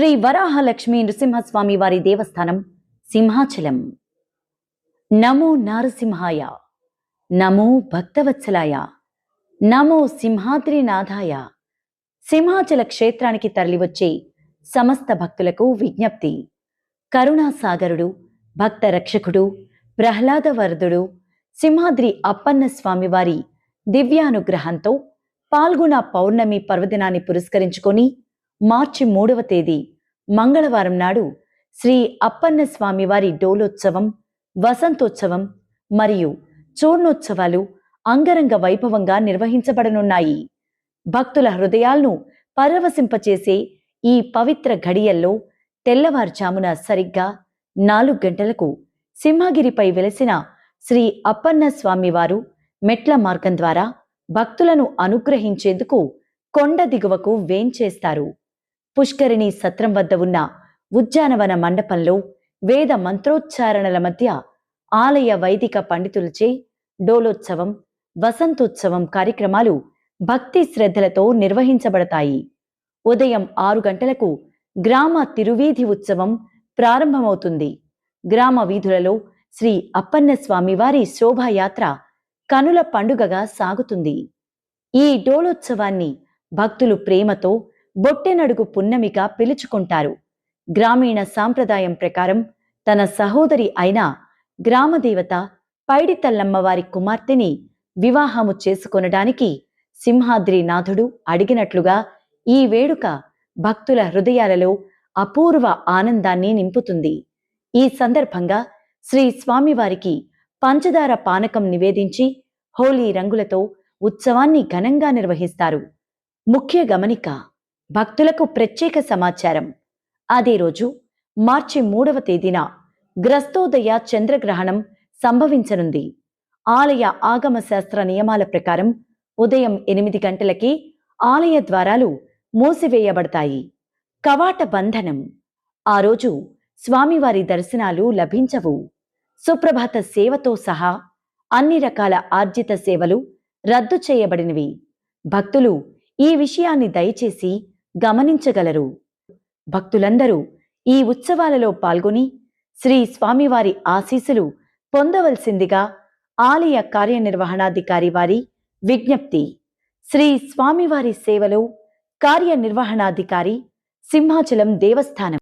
శ్రీ వరాహలక్ష్మీ నృసింహస్వామి వారి దేవస్థానం సింహాచలం. నమో నారసింహాయ, నమో భక్తవత్సలాయ, నమో సింహాద్రినాథాయ. సింహాచల క్షేత్రానికి తరలివచ్చే సమస్త భక్తులకు విజ్ఞప్తి. కరుణాసాగరుడు, భక్త రక్షకుడు, ప్రహ్లాదవరదుడు సింహాద్రి అప్పన్న స్వామివారి దివ్యానుగ్రహంతో పాల్గొన పౌర్ణమి పర్వదినాన్ని పురస్కరించుకొని మార్చి 3వ తేదీ మంగళవారం నాడు శ్రీ అప్పన్న స్వామివారి డోలోత్సవం, వసంతోత్సవం మరియు చూర్ణోత్సవాలు అంగరంగ వైభవంగా నిర్వహించబడనున్నాయి. భక్తుల హృదయాలను పరవశింపచేసే ఈ పవిత్ర ఘడియల్లో తెల్లవారుజామున సరిగ్గా 4 గంటలకు సింహగిరిపై వెలసిన శ్రీ అప్పన్న స్వామివారు మెట్ల మార్గం ద్వారా భక్తులను అనుగ్రహించేందుకు కొండ దిగువకు వేంచేస్తారు. పుష్కరిణి సత్రం వద్ద ఉన్న ఉద్యానవన మండపంలో వేద మంత్రోచ్చారణల మధ్య ఆలయ వైదిక పండితులచే డోలోత్సవం, వసంతోత్సవం కార్యక్రమాలు భక్తి శ్రద్ధలతో నిర్వహించబడతాయి. ఉదయం 6 గంటలకు గ్రామ తిరువీధి ఉత్సవం ప్రారంభమవుతుంది. గ్రామ వీధులలో శ్రీ అప్పన్న స్వామివారి శోభాయాత్ర కనుల పండుగగా సాగుతుంది. ఈ డోలోత్సవాన్ని భక్తులు ప్రేమతో బొట్టెనడుగు పున్నమిగా పిలుచుకుంటారు. గ్రామీణ సాంప్రదాయం ప్రకారం తన సహోదరి అయిన గ్రామదేవత పైడితల్లమ్మ వారి కుమార్తెని వివాహము చేసుకొనడానికి సింహాద్రినాథుడు అడిగినట్లుగా ఈ వేడుక భక్తుల హృదయాలలో అపూర్వ ఆనందాన్ని నింపుతుంది. ఈ సందర్భంగా శ్రీ స్వామివారికి పంచదార పానకం నివేదించి హోలీ రంగులతో ఉత్సవాన్ని ఘనంగా నిర్వహిస్తారు. ముఖ్య గమనిక: భక్తులకు ప్రత్యేక సమాచారం. అదే రోజు మార్చి 3వ తేదీన గ్రస్తోదయ చంద్రగ్రహణం సంభవించనుంది. ఆలయ ఆగమ శాస్త్ర నియమాల ప్రకారం ఉదయం 8 గంటలకి ఆలయ ద్వారాలు మూసివేయబడతాయి. కవాట బంధనం. ఆ రోజు స్వామివారి దర్శనాలు లభించవు. సుప్రభాత సేవతో సహా అన్ని రకాల ఆర్జిత సేవలు రద్దు చేయబడినవి. భక్తులు ఈ విషయాన్ని దయచేసి గమనించగలరు. భక్తులందరూ ఈ ఉత్సవాలలో పాల్గొని శ్రీ స్వామివారి ఆశీస్సులు పొందవలసిందిగా ఆలయ కార్యనిర్వహణాధికారి వారి విజ్ఞప్తి. శ్రీ స్వామివారి సేవలో కార్యనిర్వహణాధికారి, సింహాచలం దేవస్థానం.